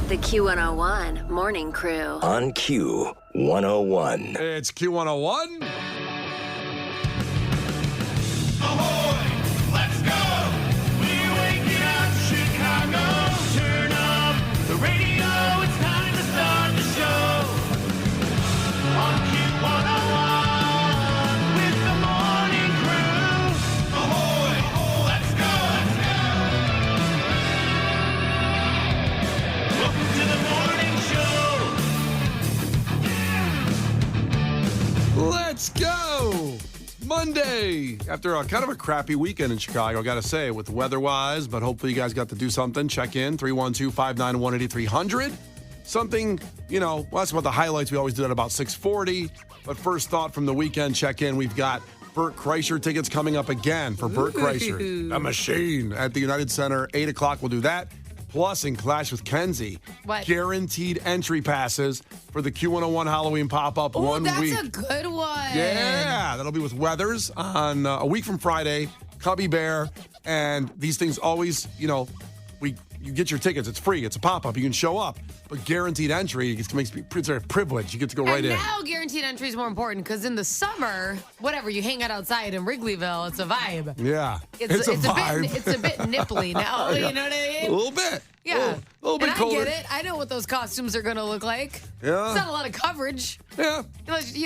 The Q101 Morning Crew. On Q101. It's Q101. Ahoy! Let's go! We're waking up Chicago. Turn up the radio. It's time to start the show. On Q101 with the Morning Crew. Ahoy! Let's go! Welcome to the morning show. Let's go. Monday. After a kind of a crappy weekend in Chicago, I got to say, with weather-wise, but hopefully you guys got to do something. Check in, 312-591-8300. Something, well, that's about the highlights. We always do that about 6:40. But first thought from the weekend check-in, we've got Bert Kreischer tickets coming up again for Bert Kreischer. A machine at the United Center. 8 o'clock, we'll do that. Plus, in Clash with Kenzie, guaranteed entry passes for the Q101 Halloween pop-up 1 week. That's a good one. Yeah, that'll be with Weathers on a week from Friday, Cubby Bear, and these things always, you get your tickets. It's free. It's a pop-up. You can show up, but guaranteed entry, it makes me it's a privilege. You get to go right in. And now guaranteed entry is more important because in the summer, whatever, you hang out outside in Wrigleyville, it's a vibe. Yeah, it's a vibe. It's a bit nipply now, you know what I mean? A little bit. Yeah. A little bit colder. I get it. I know what those costumes are going to look like. Yeah. It's not a lot of coverage. Yeah. Unless,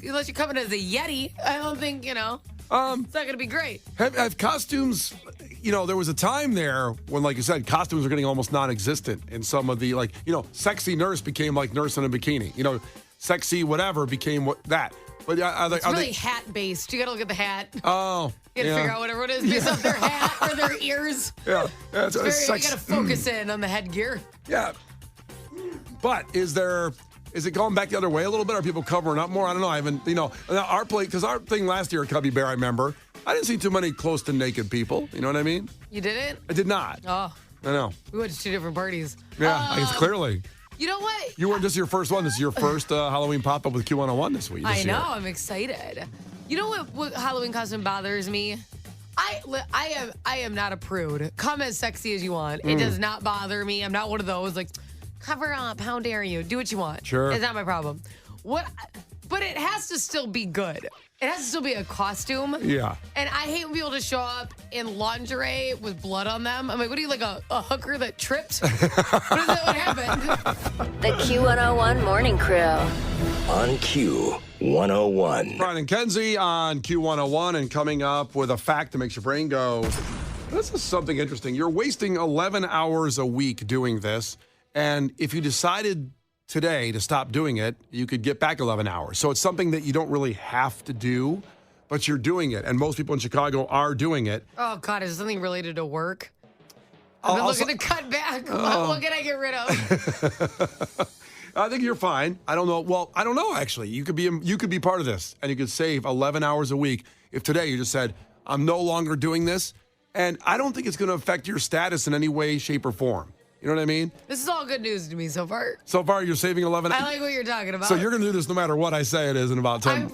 unless you're coming as a Yeti, I don't think, it's not going to be great. Have costumes, there was a time there when, like you said, costumes were getting almost non-existent in some of the, sexy nurse became like nurse in a bikini. Sexy whatever became that. But it's really hat-based. You got to look at the hat. Oh, you got to figure out whatever it is based on their hat or their ears. Yeah. You got to focus in on the headgear. Yeah. But is it going back the other way a little bit? Are people covering up more? I don't know. I haven't, because our thing last year at Cubby Bear, I remember, I didn't see too many close to naked people. You know what I mean? You didn't? I did not. Oh. I know. We went to two different parties. Yeah, I guess clearly. You know what? This is your first one. This is your first Halloween pop-up with Q101 this week. I know. I'm excited. You know what Halloween costume bothers me? I am not a prude. Come as sexy as you want. It does not bother me. I'm not one of those like, cover up. How dare you? Do what you want. Sure. It's not my problem. But it has to still be good. It has to still be a costume. Yeah. And I hate when people just show up in lingerie with blood on them. I'm like, what are you, like a hooker that tripped? What happened? The Q101 Morning Crew. On Q101. Brian and Kenzie on Q101, and coming up with a fact that makes your brain go, this is something interesting. You're wasting 11 hours a week doing this, and if you decided today to stop doing it, you could get back 11 hours. So it's something that you don't really have to do, but you're doing it. And most people in Chicago are doing it. Oh, God, is it something related to work? I've been looking to cut back. What can I get rid of? I think you're fine. I don't know. Well, I don't know, actually. You could be part of this, and you could save 11 hours a week if today you just said, I'm no longer doing this. And I don't think it's going to affect your status in any way, shape, or form. You know what I mean? This is all good news to me so far. So far, you're saving 11 hours. I like what you're talking about. So you're going to do this no matter what I say it is in about 10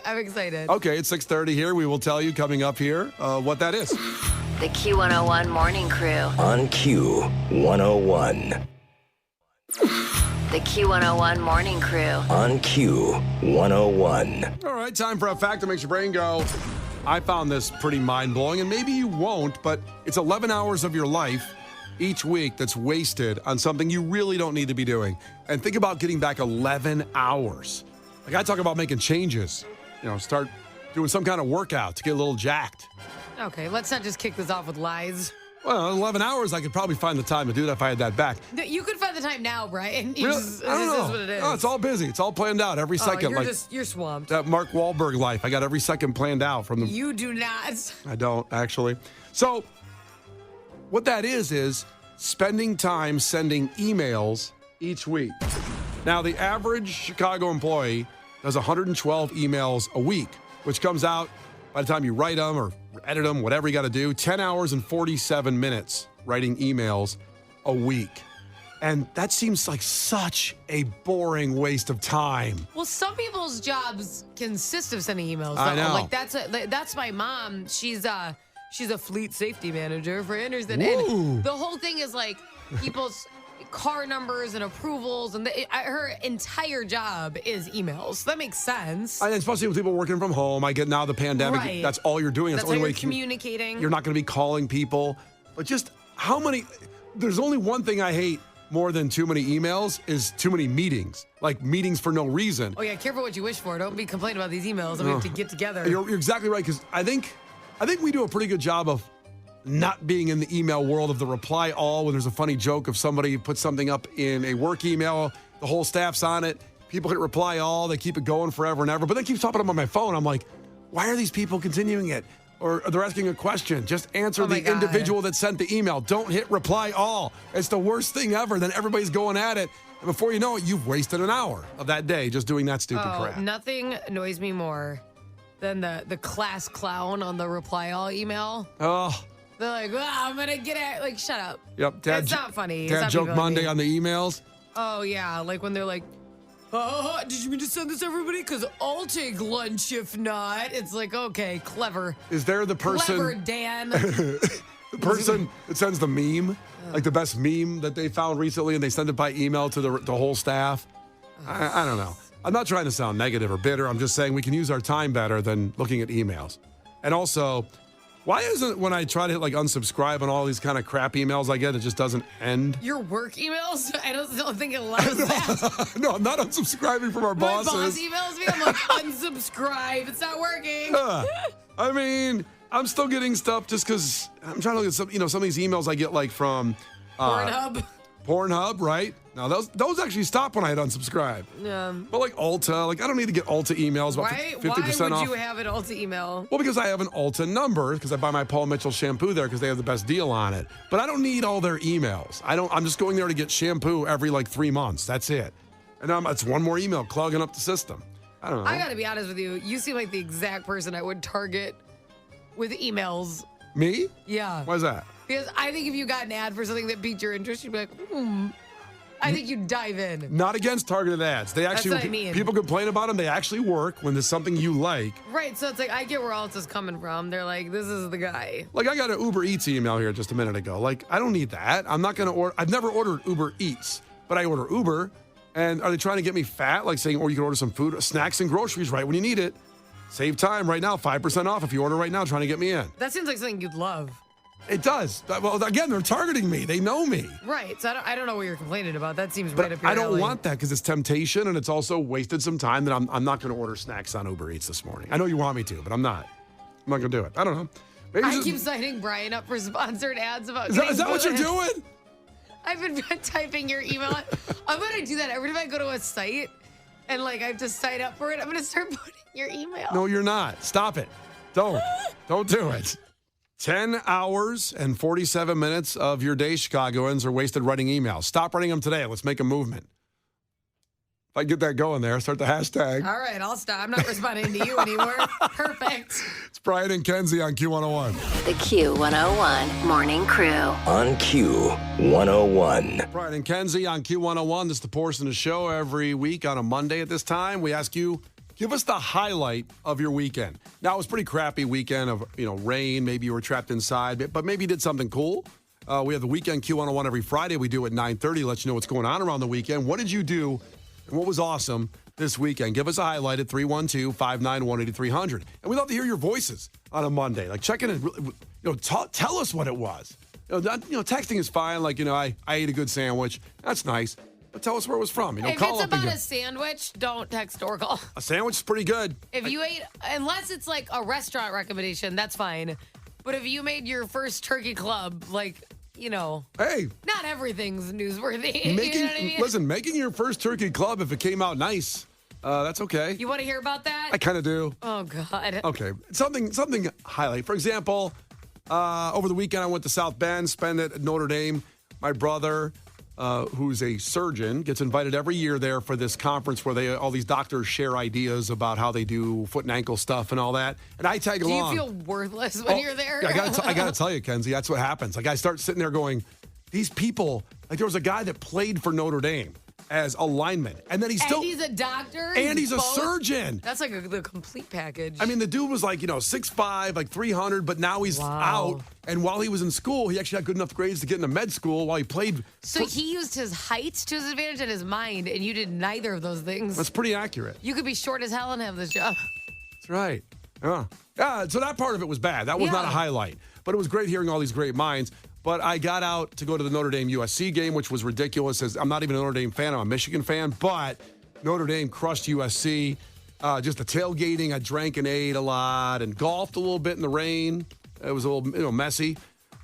I'm excited. Okay, it's 6:30 here. We will tell you coming up here what that is. The Q101 Morning Crew. On Q101. The Q101 Morning Crew. On Q101. All right, time for a fact that makes your brain go, I found this pretty mind-blowing, and maybe you won't, but it's 11 hours of your life each week that's wasted on something you really don't need to be doing. And think about getting back 11 hours. Like, I talk about making changes. Start doing some kind of workout to get a little jacked. Okay, let's not just kick this off with lies. Well, 11 hours, I could probably find the time to do that if I had that back. You could find the time now, Brian. Really? I don't know. Is what it is. No, it's all busy. It's all planned out every second. You're swamped. That Mark Wahlberg life. I got every second planned out from the... You do not. I don't, actually. So, what that is spending time sending emails each week. Now, the average Chicago employee does 112 emails a week, which comes out by the time you write them or edit them, whatever you got to do, 10 hours and 47 minutes writing emails a week. And that seems like such a boring waste of time. Well, some people's jobs consist of sending emails. I know. Like that's my mom. She's a fleet safety manager for Anderson. Ooh. And the whole thing is like people's car numbers and approvals, and her entire job is emails. So that makes sense. And especially with people working from home. I get now the pandemic. Right. That's all you're doing. That's the only how way you're communicating. You're not going to be calling people. But just how many? There's only one thing I hate more than too many emails is too many meetings. Like meetings for no reason. Oh yeah, careful what you wish for. Don't be complaining about these emails that we have to get together. You're exactly right, because I think we do a pretty good job of not being in the email world of the reply all when there's a funny joke of somebody puts something up in a work email, the whole staff's on it, people hit reply all, they keep it going forever and ever, but then keeps popping up on my phone. I'm like, why are these people continuing it? Or they're asking a question. Just answer the individual that sent the email. Don't hit reply all. It's the worst thing ever. Then everybody's going at it. And before you know it, you've wasted an hour of that day just doing that stupid crap. Nothing annoys me more than the class clown on the reply all email. Oh. They're like, well, I'm going to get it. Like, shut up. Yep. It's not funny. Dad joke Monday on the emails. Oh, yeah. Like when they're like, oh, did you mean to send this to everybody? Because I'll take lunch if not. It's like, okay, clever. Is there the person? Clever, Dan. The person that sends the meme, like the best meme that they found recently, and they send it by email to the whole staff. I don't know. I'm not trying to sound negative or bitter. I'm just saying we can use our time better than looking at emails. And also, why isn't when I try to hit like unsubscribe on all these kind of crap emails I get, it just doesn't end? Your work emails? I don't think it allows that. No, I'm not unsubscribing from our My bosses. boss emails me, I'm like, unsubscribe. It's not working. I mean, I'm still getting stuff just because I'm trying to look at some of these emails I get like from Pornhub, right? Now those actually stop when I hit unsubscribe. But like Ulta, like I don't need to get Ulta emails about 50% off. Why would you have an Ulta email? Well, because I have an Ulta number, because I buy my Paul Mitchell shampoo there because they have the best deal on it. But I don't need all their emails. I'm just going there to get shampoo every like 3 months. That's it. And it's one more email clogging up the system. I don't know. I got to be honest with you. You seem like the exact person I would target with emails. Me? Yeah. Why is that? Because I think if you got an ad for something that piqued your interest, you'd be like, I think you'd dive in. Not against targeted ads. They actually, That's what I mean. People complain about them. They actually work when there's something you like. Right. So it's like, I get where Ulta's coming from. They're like, this is the guy. Like I got an Uber Eats email here just a minute ago. Like I don't need that. I'm not going to order. I've never ordered Uber Eats, but I order Uber. And are they trying to get me fat? Like saying, or you can order some food, snacks and groceries right when you need it. Save time right now, 5% off if you order right now, trying to get me in. That seems like something you'd love. It does. Well, again, they're targeting me. They know me. Right. So I don't know what you're complaining about. That seems right up your I don't alley. want that because it's temptation and it's also wasted some time that I'm not going to order snacks on Uber Eats this morning. I know you want me to, but I'm not. I'm not going to do it. I don't know. Maybe I keep signing Brian up for sponsored ads about Is that what you're doing? I've been typing your email. I'm going to do that every time I go to a site and like I have to sign up for it. I'm going to start putting your email. No, you're not. Stop it. Don't do it. 10 hours and 47 minutes of your day, Chicagoans, are wasted writing emails. Stop writing them today. Let's make a movement. If I get that going there, start the hashtag. All right, I'll stop. I'm not responding to you anymore. Perfect. It's Brian and Kenzie on Q101. The Q101 Morning Crew. On Q101. Brian and Kenzie on Q101. This is the portion of the show every week on a Monday at this time. We ask you, give us the highlight of your weekend. Now, it was a pretty crappy weekend of, rain. Maybe you were trapped inside, but maybe you did something cool. We have the weekend Q101 every Friday. We do it at 9:30. Let you know what's going on around the weekend. What did you do and what was awesome this weekend? Give us a highlight at 312-591-8300. And we'd love to hear your voices on a Monday. Like, check in and, tell us what it was. Texting is fine. Like, I ate a good sandwich. That's nice. But tell us where it was from. If call it's up and about a sandwich, don't text or call. A sandwich is pretty good. If you ate, unless it's like a restaurant recommendation, that's fine. But if you made your first turkey club, hey, not everything's newsworthy. You know what I mean? Listen, making your first turkey club, if it came out nice, that's okay. You want to hear about that? I kind of do. Oh, God. Okay. Something highlight. For example, over the weekend, I went to South Bend, spent it at Notre Dame. My brother, who's a surgeon, gets invited every year there for this conference where all these doctors share ideas about how they do foot and ankle stuff and all that. And I tag along. Do you feel worthless when you're there? I got to tell you, Kenzie, that's what happens. Like, I start sitting there going, these people, like there was a guy that played for Notre Dame as a lineman. And then he's And he's a doctor. and he's a both? surgeon. That's like the complete package. I mean, the dude was like, 6'5", like 300, but now he's Wow. out. And while he was in school, he actually had good enough grades to get into med school while he played. So he used his height to his advantage and his mind, and you did neither of those things. That's pretty accurate. You could be short as hell and have this job. That's right. Yeah, so that part of it was bad. That was not a highlight. But it was great hearing all these great minds. But I got out to go to the Notre Dame USC game, which was ridiculous. As I'm not even a Notre Dame fan. I'm a Michigan fan. But Notre Dame crushed USC. Just the tailgating. I drank and ate a lot and golfed a little bit in the rain. It was a little messy.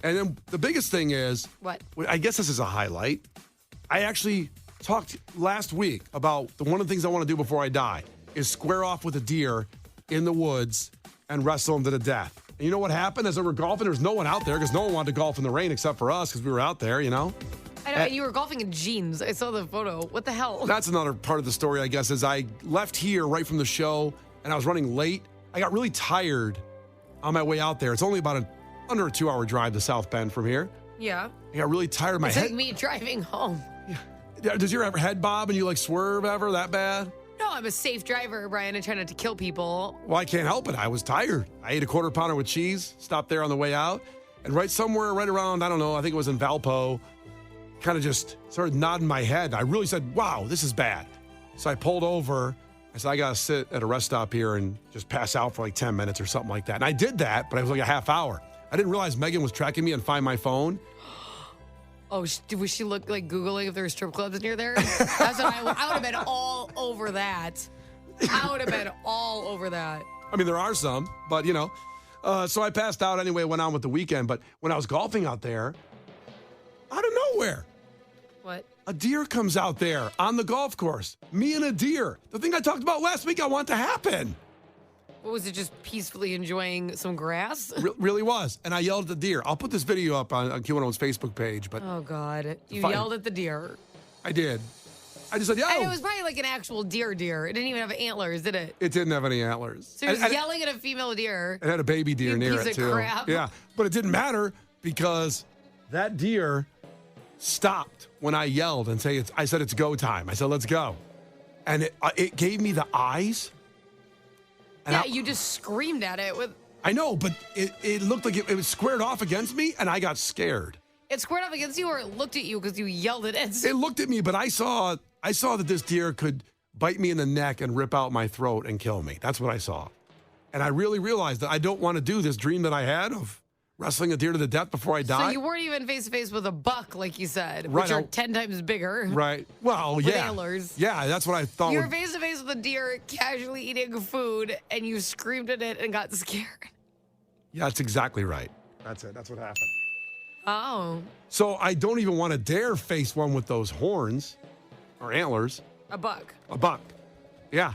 And then the biggest thing is, What? I guess this is a highlight. I actually talked last week about one of the things I want to do before I die is square off with a deer in the woods and wrestle him to the death. And you know what happened? As we were golfing, there was no one out there because no one wanted to golf in the rain except for us because we were out there, I know, and you were golfing in jeans. I saw the photo. What the hell? That's another part of the story, I guess, is I left here right from the show and I was running late. I got really tired on my way out there. It's only about under a 2-hour drive to South Bend from here. Yeah. I got really tired. My It's head. like me driving home. Does your head bob and you swerve ever that bad? No, I'm a safe driver, Brian. I try not to kill people. Well, I can't help it. I was tired. I ate a quarter pounder with cheese, stopped there on the way out, and right around, I don't know, I think it was in Valpo, kind of just started nodding my head. I really said, wow, this is bad. So I pulled over. I said, I got to sit at a rest stop here and just pass out for like 10 minutes or something like that. And I did that, but it was like a half hour. I didn't realize Megan was tracking me and find my phone. Oh, was she look like Googling if there were strip clubs near there? That's what I would have been all over that. I would have been all over that. I mean, there are some, but so I passed out anyway, went on with the weekend. But when I was golfing out there, out of nowhere, What? a deer comes out there on the golf course. Me and a deer. The thing I talked about last week, I want to happen. What was it, just peacefully enjoying some grass? Really was. And I yelled at the deer. I'll put this video up on Q101's Facebook page. But Oh, God. You Fine. yelled at the deer. I did. I just said, yo. And it was probably like an actual deer. It didn't even have antlers, did it? It didn't have any antlers. So he was And- yelling at a female deer. It had a baby deer You near piece it, of too. crap. Yeah. But it didn't matter because that deer stopped when I yelled and I said, it's go time. I said, let's go. And it gave me the eyes. And Yeah, you just screamed at it with. I know, but it looked like it was squared off against me, and I got scared. It squared up against you, or it looked at you because you yelled at it. It looked at me, but I saw that this deer could bite me in the neck and rip out my throat and kill me. That's what I saw. And I really realized that I don't want to do this dream that I had of wrestling a deer to the death before I die. So you weren't even face to face with a buck, like you said, Right, which are I- 10 times bigger. Right. Well, yeah. antlers. Yeah, that's what I thought. You were face to face with a deer casually eating food, and you screamed at it and got scared. Yeah, that's exactly right. That's it. That's what happened. Oh, So I don't even want to dare face one with those horns or antlers. a buck. A buck. Yeah.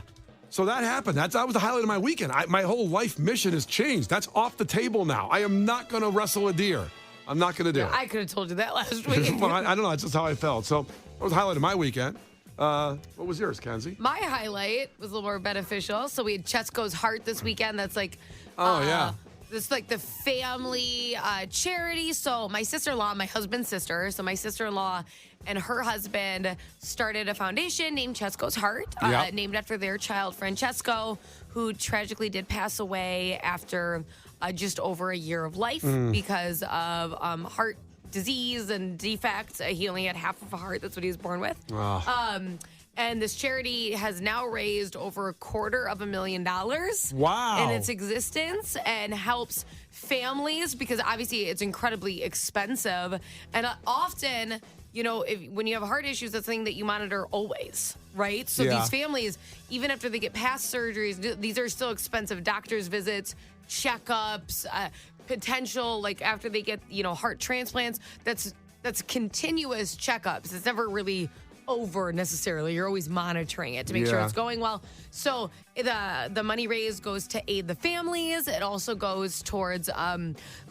So that happened. That was the highlight of my weekend. My whole life mission has changed. That's off the table now. I am not going to wrestle a deer. I'm not going to do it. I could have told you that last week. Well, I don't know. That's just how I felt. So that was the highlight of my weekend. What was yours, Kenzie? My highlight was a little more beneficial. So we had Chesko's Heart this weekend. That's like, Oh, yeah. This like the family charity. So my sister-in-law, my husband's sister, so my sister-in-law and her husband started a foundation named Chesko's Heart, Yep. named after their child Francesco, who tragically did pass away after just over a year of life because of heart disease and defects. He only had half of a heart. That's what he was born with. And this charity has now raised over $250,000 Wow. in its existence and helps families because obviously it's incredibly expensive. And often, when you have heart issues, that's something that you monitor always, right? So Yeah. these families, even after they get past surgeries, these are still expensive doctor's visits, checkups, potential, like after they get, heart transplants, that's continuous checkups. It's never really over necessarily. You're always monitoring it to make sure Yeah. it's going well. So the money raised goes to aid the families. It also goes towards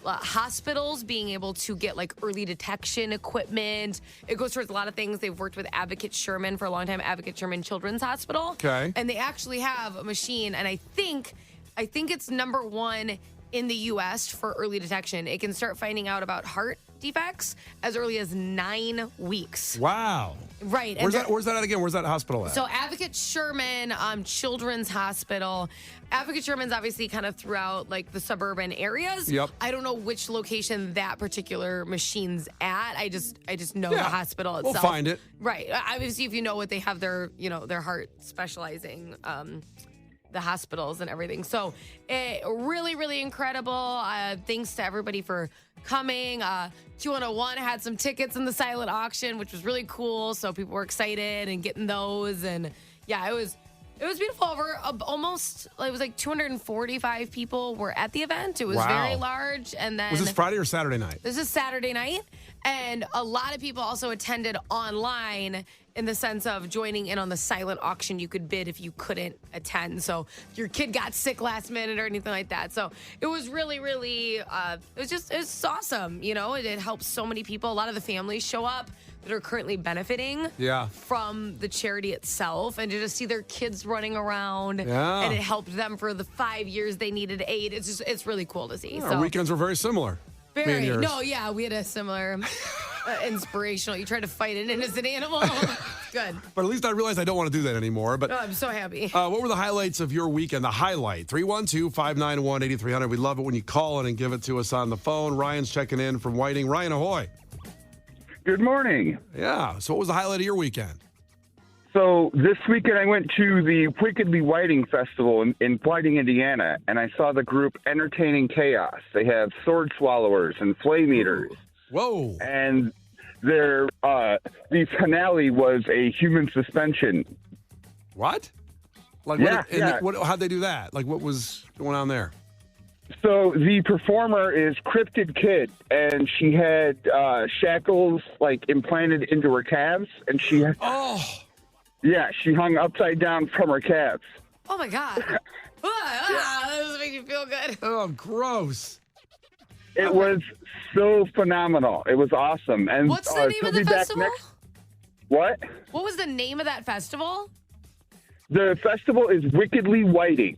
hospitals being able to get like early detection equipment. It goes towards a lot of things. They've worked with Advocate Sherman for a long time, Advocate Sherman Children's Hospital. Okay. And they actually have a machine, and I think it's number one in the U.S. for early detection. It can start finding out about heart defects as early as 9 weeks. Wow. Right. Where's that at again? Where's that hospital at? So Advocate Sherman Children's Hospital. Advocate Sherman's obviously kind of throughout like the suburban areas. Yep. I don't know which location that particular machine's at. I just know the hospital itself. We'll find it. Right. Obviously, if you know what they have their heart specializing the hospitals and everything. So really, really incredible. Thanks to everybody for coming. Q101 had some tickets in the silent auction, which was really cool. So people were excited and getting those. And yeah, it was beautiful. Over almost, it was like 245 people were at the event. It was very large. And then was this Friday or Saturday night? This is Saturday night. And a lot of people also attended online in the sense of joining in on the silent auction. You could bid if you couldn't attend. So if your kid got sick last minute or anything like that. So it was really, really, it's awesome. It helps so many people. A lot of the families show up that are currently benefiting from the charity itself, and to just see their kids running around and it helped them for the 5 years they needed aid. It's really cool to see. Our weekends were very similar. We had a similar inspirational. You tried to fight an innocent animal. Good. But at least I realized I don't want to do that anymore. But I'm so happy. What were the highlights of your weekend? The highlight, 312-591-8300. We love it when you call in and give it to us on the phone. Ryan's checking in from Whiting. Ryan, ahoy. Good morning. Yeah. So what was the highlight of your weekend? So this weekend I went to the Wickedly Whiting Festival in Whiting, Indiana, and I saw the group Entertaining Chaos. They have sword swallowers and flame eaters. Whoa. And their the finale was a human suspension. What? How'd they do that? Like, what was going on there? So the performer is Cryptid Kid, and she had shackles like implanted into her calves, and she had, she hung upside down from her calves. Oh my God. That doesn't make you feel good. Oh, gross. It was so phenomenal. It was awesome. And what's the name of the festival? What? What was the name of that festival? The festival is Wickedly Whiting.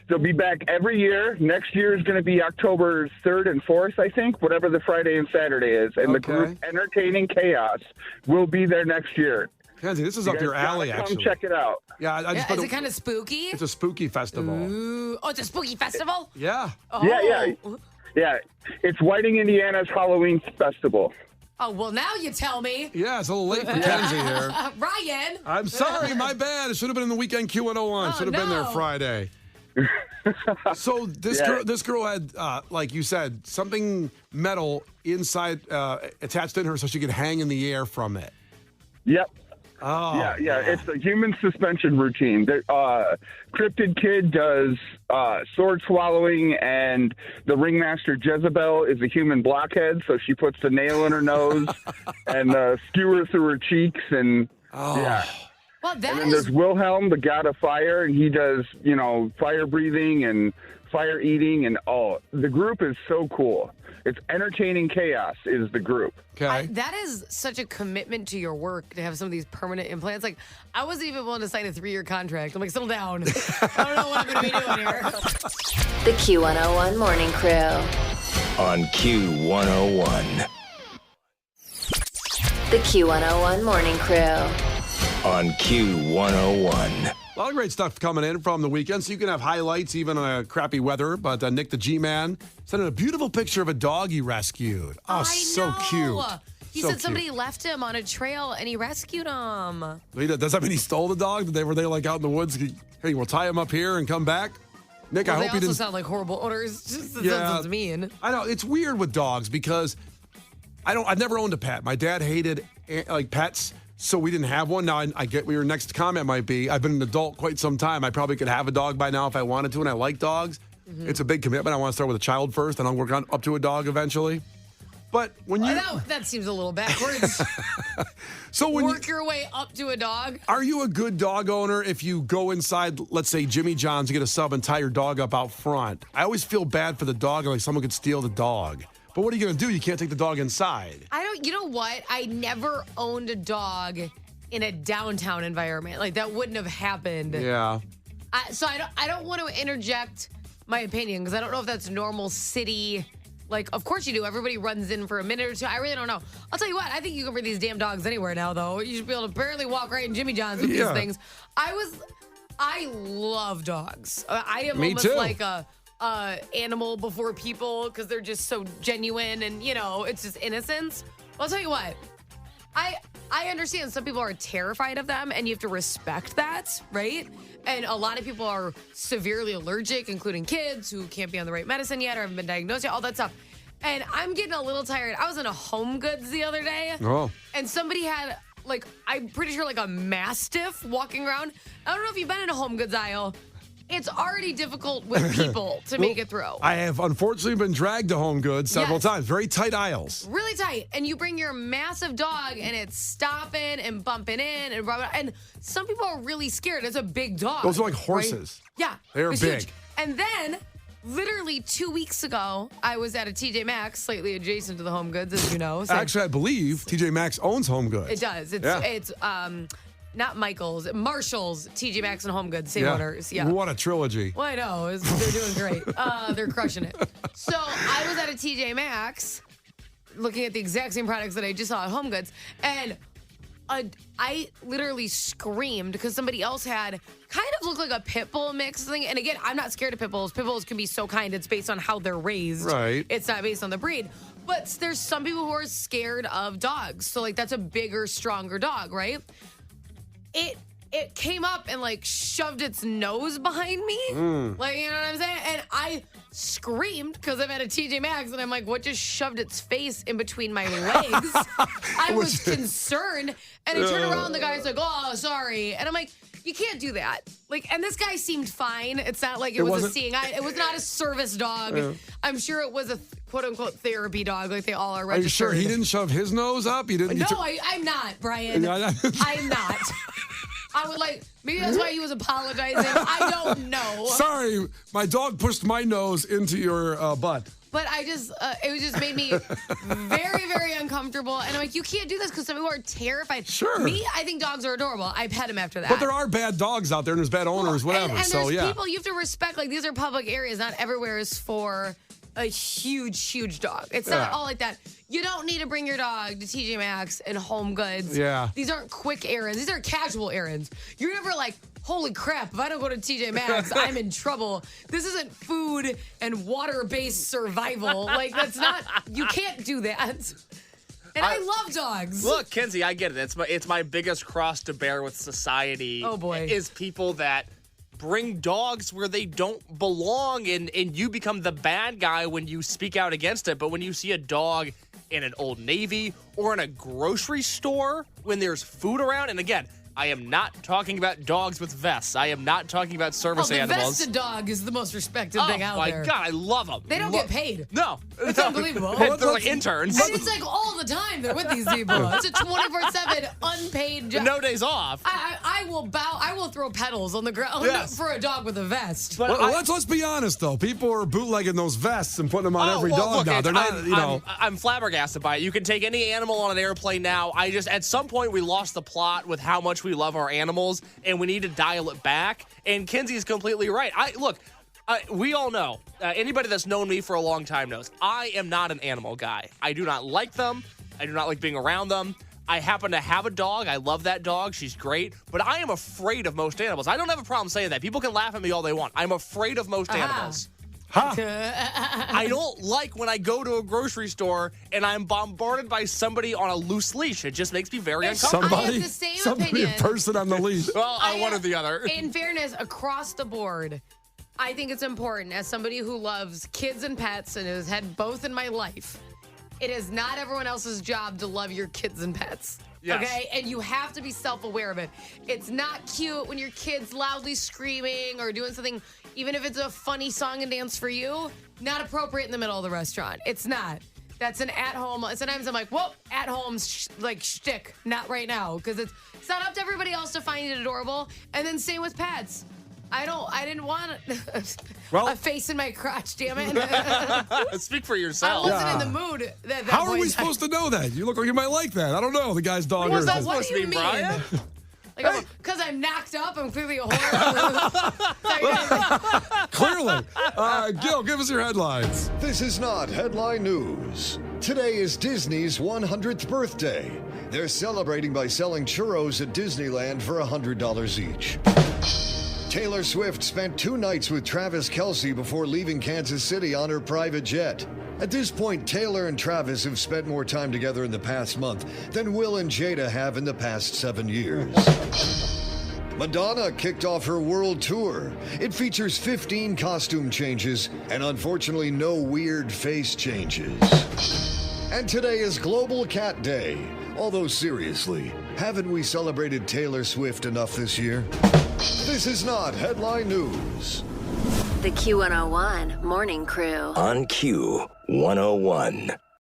They'll be back every year. Next year is going to be October 3rd and 4th, I think, whatever the Friday and Saturday is. And the group Entertaining Chaos will be there next year. Kenzie, this is up your alley, actually. Come check it out. Yeah, is it kind of spooky? It's a spooky festival. Ooh. Oh, it's a spooky festival? Yeah. Oh. Yeah. It's Whiting, Indiana's Halloween festival. Oh, well, now you tell me. Yeah, it's a little late for Kenzie here. Ryan. I'm sorry, my bad. It should have been in the weekend Q101. Should have been there Friday. So this girl had, like you said, something metal inside attached in her so she could hang in the air from it. Yep. Oh, yeah. It's a human suspension routine. Cryptid Kid does sword swallowing, and the ringmaster Jezebel is a human blockhead, so she puts the nail in her nose and skewer through her cheeks, and Well, and then there's Wilhelm, the god of fire, and he does, fire breathing and fire eating, and the group is so cool. It's Entertaining Chaos is the group. Okay. That is such a commitment to your work to have some of these permanent implants. Like, I wasn't even willing to sign a 3-year contract. I'm like, settle down. I don't know what I'm going to be doing here. The Q101 Morning Crew. On Q101. The Q101 Morning Crew. On Q101. A lot of great stuff coming in from the weekend, so you can have highlights even on a crappy weather. But Nick the G-Man sent in a beautiful picture of a dog he rescued. Oh, so cute. He said somebody left him on a trail and he rescued him. Does that mean he stole the dog? Were they like out in the woods? Hey, we'll tie him up here and come back? Nick, I hope he didn't. They also sound like horrible owners. Just sounds mean. I know. It's weird with dogs because I've never owned a pet. My dad hated pets. So we didn't have one. Now, I get what your next comment might be. I've been an adult quite some time. I probably could have a dog by now if I wanted to, and I like dogs. Mm-hmm. It's a big commitment. I want to start with a child first, and I'll work on up to a dog eventually. But when you... That seems a little backwards. So when work your way up to a dog? Are you a good dog owner if you go inside, let's say, Jimmy John's, and get a sub and tie your dog up out front? I always feel bad for the dog, like someone could steal the dog. But what are you going to do? You can't take the dog inside. You know what? I never owned a dog in a downtown environment. Like, that wouldn't have happened. Yeah. So I don't want to interject my opinion because I don't know if that's normal city, Like, of course you do. Everybody runs in for a minute or two. I really don't know. I'll tell you what. I think you can bring these damn dogs anywhere now, though. You should be able to barely walk right in Jimmy John's with these things. I love dogs. I am Me almost too. like a animal before people because they're just so genuine and, it's just innocence. I'll tell you what. I understand some people are terrified of them and you have to respect that, right? And a lot of people are severely allergic, including kids who can't be on the right medicine yet or haven't been diagnosed yet, all that stuff. And I'm getting a little tired. I was in a Home Goods the other day and somebody had, I'm pretty sure a Mastiff walking around. I don't know if you've been in a Home Goods aisle. It's already difficult with people to make it through. I have unfortunately been dragged to Home Goods several times. Very tight aisles. Really tight. And you bring your massive dog and it's stopping and bumping in and some people are really scared. It's a big dog. Those are like horses. Right? Yeah. They're it's big. Huge. And then literally 2 weeks ago, I was at a TJ Maxx, slightly adjacent to the Home Goods, as you know. Actually, I believe TJ Maxx owns Home Goods. It does. It's not Michael's, Marshall's, TJ Maxx, and Home Goods, same owners. Yeah. What a trilogy. Well, I know. They're doing great. They're crushing it. So I was at a TJ Maxx looking at the exact same products that I just saw at Home Goods, and I literally screamed because somebody else had kind of looked like a pit bull mix thing. And again, I'm not scared of pit bulls. Pit bulls can be so kind. It's based on how they're raised. Right. It's not based on the breed. But there's some people who are scared of dogs. So, that's a bigger, stronger dog, right? It came up and shoved its nose behind me. You know what I'm saying? And I screamed because I'm at a TJ Maxx and I'm like, what just shoved its face in between my legs? I was concerned. And I turned around, the guy's like, oh, sorry. And I'm like, you can't do that. And this guy seemed fine. It's not like it was a seeing eye. It was not a service dog. I'm sure it was a quote unquote therapy dog, like they all are registered. Are you sure he didn't shove his nose up? He didn't. No, I'm not, Brian. I'm not. I would maybe that's why he was apologizing. I don't know. Sorry, my dog pushed my nose into your butt. But it just made me very, very uncomfortable. And I'm like, you can't do this because some people are terrified. Sure. Me, I think dogs are adorable. I pet him after that. But there are bad dogs out there and there's bad owners, whatever. And so, there's people you have to respect. These are public areas. Not everywhere is for a huge, huge dog. It's not all like that. You don't need to bring your dog to TJ Maxx and Home Goods. Yeah. These aren't quick errands. These are casual errands. You're never holy crap, if I don't go to TJ Maxx, I'm in trouble. This isn't food and water-based survival. That's not, you can't do that. And I love dogs. Look, Kenzie, I get it. It's my biggest cross to bear with society. Oh, boy. Is people that bring dogs where they don't belong, and you become the bad guy when you speak out against it. But when you see a dog in an Old Navy or in a grocery store when there's food around, and again, I am not talking about dogs with vests. I am not talking about service the animals. vested dog is the most respected thing out there. Oh, my God, I love them. They don't get paid. No. It's unbelievable. They're like interns. And it's all the time they're with these people. It's a 24/7 unpaid job. No days off. I will bow. I will throw petals on the ground for a dog with a vest. But let's be honest, though. People are bootlegging those vests and putting them on every dog look, now. They're not, I'm flabbergasted by it. You can take any animal on an airplane now. At some point, we lost the plot with how much we love our animals, and we need to dial it back. And Kenzie's completely right. We all know, anybody that's known me for a long time knows, I am not an animal guy. I do not like them. I do not like being around them. I happen to have a dog. I love that dog. She's great. But I am afraid of most animals. I don't have a problem saying that. People can laugh at me all they want. I'm afraid of most animals. I don't like when I go to a grocery store and I'm bombarded by somebody on a loose leash. It just makes me very uncomfortable. I have the same somebody opinion. a person on the leash. Well, one or the other. In fairness, across the board, I think it's important as somebody who loves kids and pets and has had both in my life. It is not everyone else's job to love your kids and pets. Yes. Okay? And you have to be self-aware of it. It's not cute when your kid's loudly screaming or doing something, even if it's a funny song and dance for you, not appropriate in the middle of the restaurant. It's not. That's an at-home. Sometimes I'm like, whoa, at-home shtick. Not right now. Because it's not up to everybody else to find it adorable. And then same with pets. I didn't want a face in my crotch, damn it. Speak for I yourself. wasn't in the mood. How are we supposed to know that? You look like you might like that. I don't know. The guy's dog. What's that What supposed do to you mean, mean? Brian? Like, because I'm knocked up, I'm clearly a whore. Clearly. Gil, give us your headlines. This is not headline news. Today is Disney's 100th birthday. They're celebrating by selling churros at Disneyland for $100 each. Taylor Swift spent 2 nights with Travis Kelce before leaving Kansas City on her private jet. At this point, Taylor and Travis have spent more time together in the past month than Will and Jada have in the past 7 years. Madonna kicked off her world tour. It features 15 costume changes and unfortunately no weird face changes. And today is Global Cat Day. Although seriously, haven't we celebrated Taylor Swift enough this year? This is not headline news. The Q101 Morning Crew. On Q101.